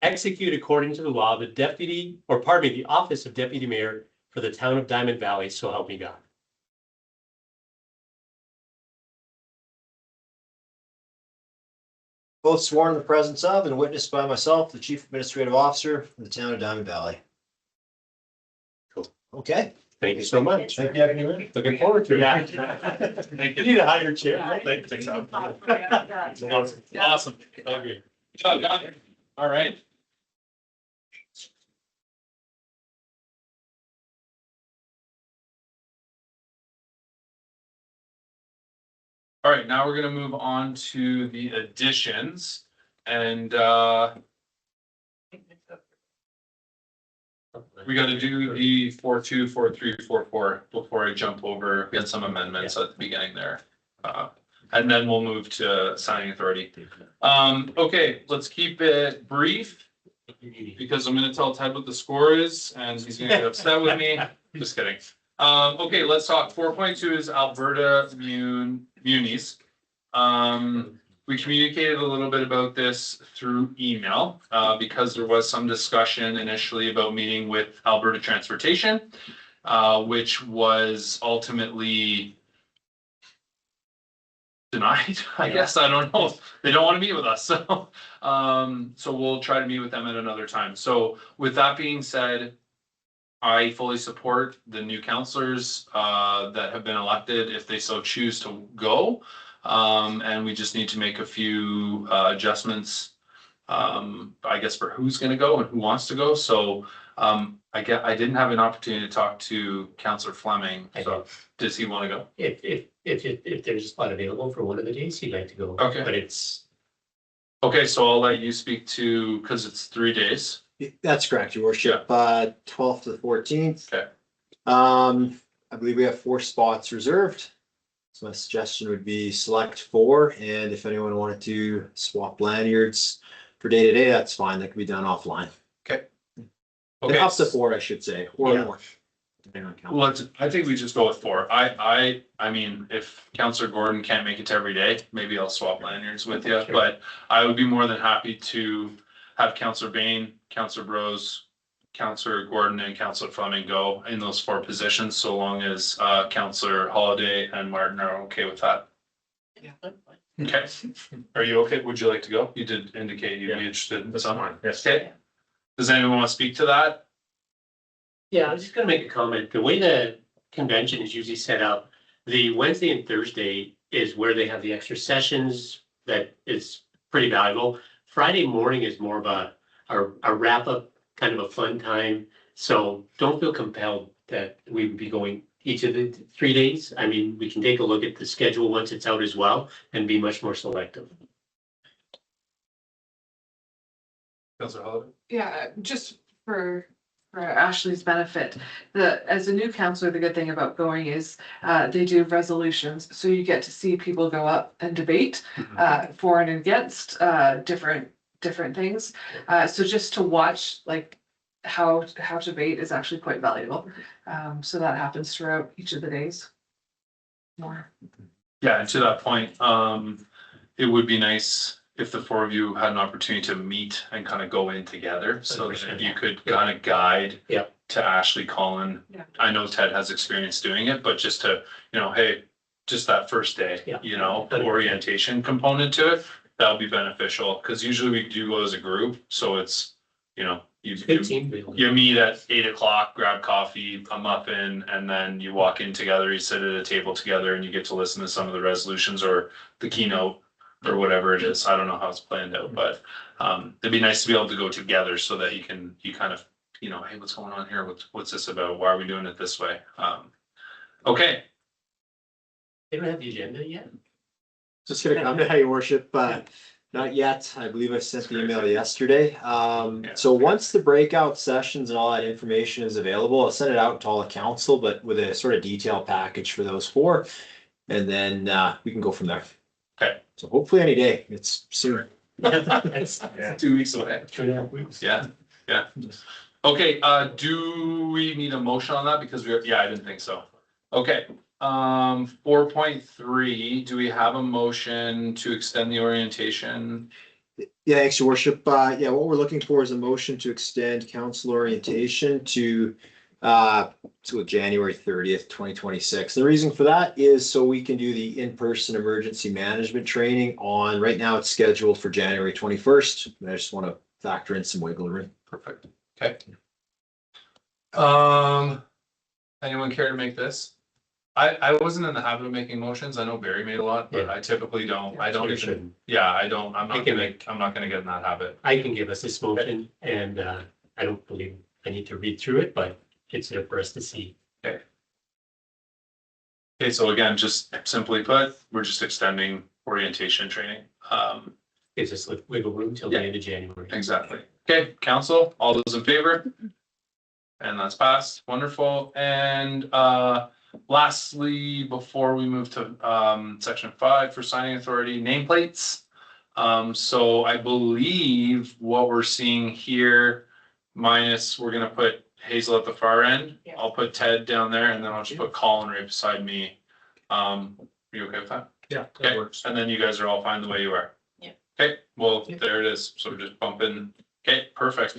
execute according to the law the deputy, or pardon me, the office of deputy mayor for the town of Diamond Valley, so help me God. Both sworn in the presence of and witnessed by myself, the Chief Administrative Officer for the town of Diamond Valley. Cool. Okay. Thank you so much. Thank you for having me ready. Looking forward to it. Yeah. You need a higher chair. Thank you. Awesome. Okay. Good job, John. All right. All right, now we're gonna move on to the additions and we gotta do the 4.2, 4.3, 4.4 before I jump over, get some amendments at the beginning there. And then we'll move to signing authority. Okay, let's keep it brief because I'm gonna tell Ted what the score is and he's gonna get upset with me. Just kidding. Okay, let's talk. 4.2 is Alberta Munis. We communicated a little bit about this through email, because there was some discussion initially about meeting with Alberta Transportation, which was ultimately denied, I guess. I don't know. They don't want to meet with us, so we'll try to meet with them at another time. So with that being said, I fully support the new councillors that have been elected if they so choose to go. And we just need to make a few adjustments, I guess, for who's going to go and who wants to go. So I didn't have an opportunity to talk to Councillor Fleming. So does he want to go? If there's a spot available for one of the days, he'd like to go. Okay. But it's. Okay, so I'll let you speak to, because it's 3 days. That's correct, your worship. 12th to the 14th. Okay. I believe we have 4 spots reserved. So my suggestion would be select 4, and if anyone wanted to swap lanyards for day to day, that's fine. That can be done offline. Okay. Up to 4, I should say, or Yeah. more. Depending on count. Well, I think we just go with 4. I mean, if Councillor Gordon can't make it to every day, maybe I'll swap lanyards with you, Sure. but I would be more than happy to have Councillor Bain, Councillor Bros, Councillor Gordon and Councillor Fleming go in those 4 positions, so long as Councillor Holiday and Martin are okay with that. Yeah. Okay, are you okay? Would you like to go? You did indicate you'd be interested in some. Yes. Okay. Does anyone want to speak to that? Yeah, I was just gonna make a comment. The way the convention is usually set up, the Wednesday and Thursday is where they have the extra sessions. That is pretty valuable. Friday morning is more of a wrap up, kind of a fun time. So don't feel compelled that we would be going each of the 3 days. I mean, we can take a look at the schedule once it's out as well and be much more selective. Councillor Holiday? Yeah, just for Ashley's benefit, as a new counselor, the good thing about going is they do resolutions, so you get to see people go up and debate for and against different things. So just to watch like how to debate is actually quite valuable. So that happens throughout each of the days. More. Yeah, and to that point, it would be nice if the 4 of you had an opportunity to meet and kind of go in together, so that you could kind of guide to Ashley, Colin. Yeah. I know Ted has experience doing it, but just to, hey, just that first day, the orientation component to it, that would be beneficial, because usually we do go as a group, so it's, Good team building. you meet at 8 o'clock, grab coffee, a muffin, and then you walk in together, you sit at a table together and you get to listen to some of the resolutions or the keynote or whatever it is. I don't know how it's planned out, but it'd be nice to be able to go together so that you kind of, hey, what's going on here? What's this about? Why are we doing it this way? Okay. They don't have the agenda yet. Just gonna come to your worship, not yet. I believe I sent the email yesterday. So once the breakout sessions and all that information is available, I'll send it out to all the council, but with a sort of detailed package for those 4. And then we can go from there. Okay. So hopefully any day, it's soon. It's 2 weeks away. 2.5 weeks. Yeah. Okay, do we need a motion on that? Because I didn't think so. Okay, 4.3, do we have a motion to extend the orientation? Yeah, thanks, your worship. Yeah, what we're looking for is a motion to extend council orientation to January 30th, 2026. The reason for that is so we can do the in-person emergency management training on, right now it's scheduled for January 21st. I just want to factor in some wiggle room. Perfect. Okay. Anyone care to make this? I wasn't in the habit of making motions. I know Barry made a lot, but Yeah. I typically don't. I don't You even, shouldn't. yeah, I don't, I'm I not can gonna, make- I'm not gonna get in that habit. I can give us this motion and I don't believe I need to read through it, but it's there for us to see. Okay, so again, just simply put, we're just extending orientation training. Gives us wiggle room till the Yeah. end of January. Exactly. Okay, council, all those in favor? And that's passed. Wonderful. And lastly, before we move to section 5 for signing authority, nameplates. So I believe what we're seeing here, minus we're gonna put Hazel at the far end. Yeah. I'll put Ted down there and then I'll just put Colin right beside me. Are you okay with that? Yeah, Okay, that works. and then you guys are all fine the way you are? Yeah. Okay, well, there it is. So we're just bumping. Okay, perfect.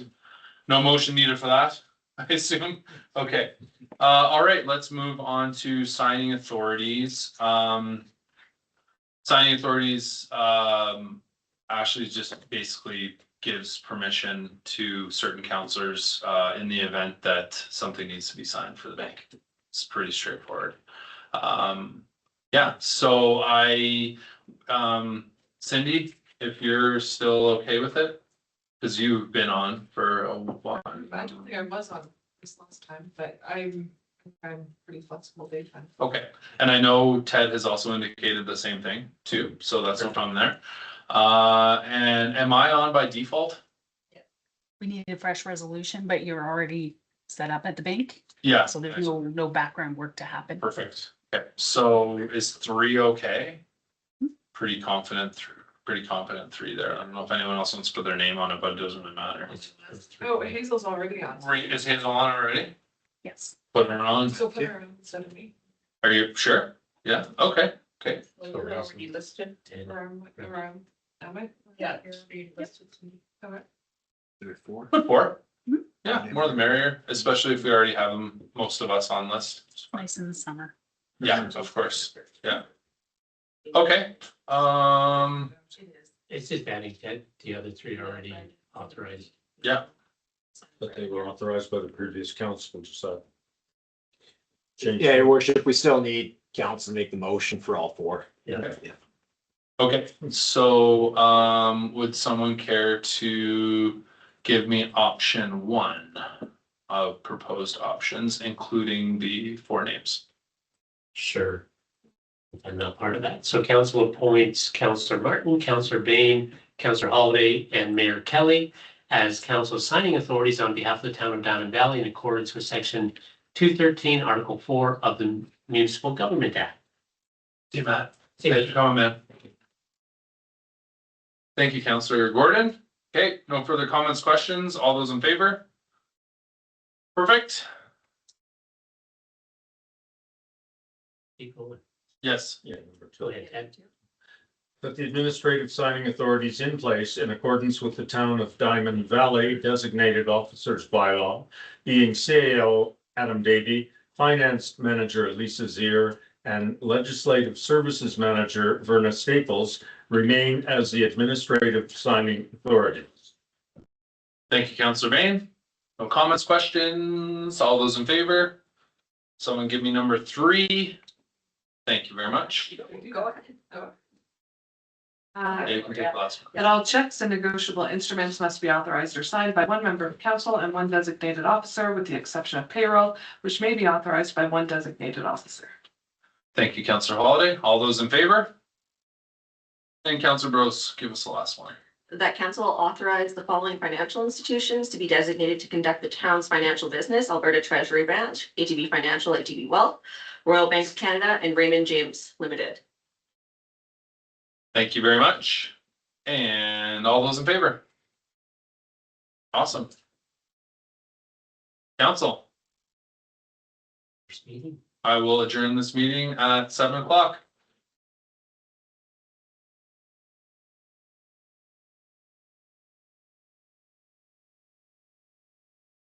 No motion needed for that, I assume. Okay, all right, let's move on to signing authorities. Signing authorities, Ashley just basically gives permission to certain counselors in the event that something needs to be signed for the bank. It's pretty straightforward. Yeah, so Cindy, if you're still okay with it, because you've been on for a while. I don't think I was on this last time, but I'm pretty flexible daytime. Okay, and I know Ted has also indicated the same thing too, so that's no problem there. And am I on by default? We need a fresh resolution, but you're already set up at the bank, Yeah. so there's no background work to happen. Perfect. Okay, so is 3 okay? Pretty confident, 3 there. I don't know if anyone else wants to put their name on it, but it doesn't really matter. Oh, Hazel's already on. Is Hazel on already? Yes. Putting her on? So put her on instead of me. Are you sure? Yeah, okay, okay. Well, you're already listed. Am I? Yeah. You're already listed to me. Okay. Put 4. Mhm. Yeah, more the merrier, especially if we already have them, most of us on list. Nice in the summer. Yeah, of course. Yeah. Okay, It's just adding that the other three are already authorized. yeah, But they were authorized by the previous council, so. Change. Yeah, your worship, we still need council to make the motion for all 4. Yeah. okay, so, would someone care to give me option 1 of proposed options, including the 4 names? Sure. I'm not part of that. So council appoints Councillor Martin, Councillor Bain, Councillor Holiday, and Mayor Kelly as council signing authorities on behalf of the town of Diamond Valley in accordance with section 213, article 4 of the Municipal Government Act. See Matt. Thanks for coming, man. Thank you, Councillor Gordon. Okay, no further comments, questions? All those in favor? Perfect. Keep going. Yes. Yeah, number 2. Go ahead, Ted. That the administrative signing authorities in place in accordance with the town of Diamond Valley designated officers bylaw, being CAO Adam Davy, finance manager Lisa Zier, and legislative services manager Verna Staples remain as the administrative signing authorities. Thank you, Councillor Bain. No comments, questions? All those in favor? Someone give me number 3. Thank you very much. Go ahead. Yeah, you can take the last one. That all checks and negotiable instruments must be authorized or signed by one member of council and one designated officer, with the exception of payroll, which may be authorized by one designated officer. Thank you, Councillor Holiday. All those in favor? And Councillor Bros, give us the last one. That council authorize the following financial institutions to be designated to conduct the town's financial business: Alberta Treasury Branch, ATB Financial, ATB Wealth, Royal Bank of Canada, and Raymond James Limited. Thank you very much. And all those in favor? Awesome. Council, First meeting. I will adjourn this meeting at 7 o'clock.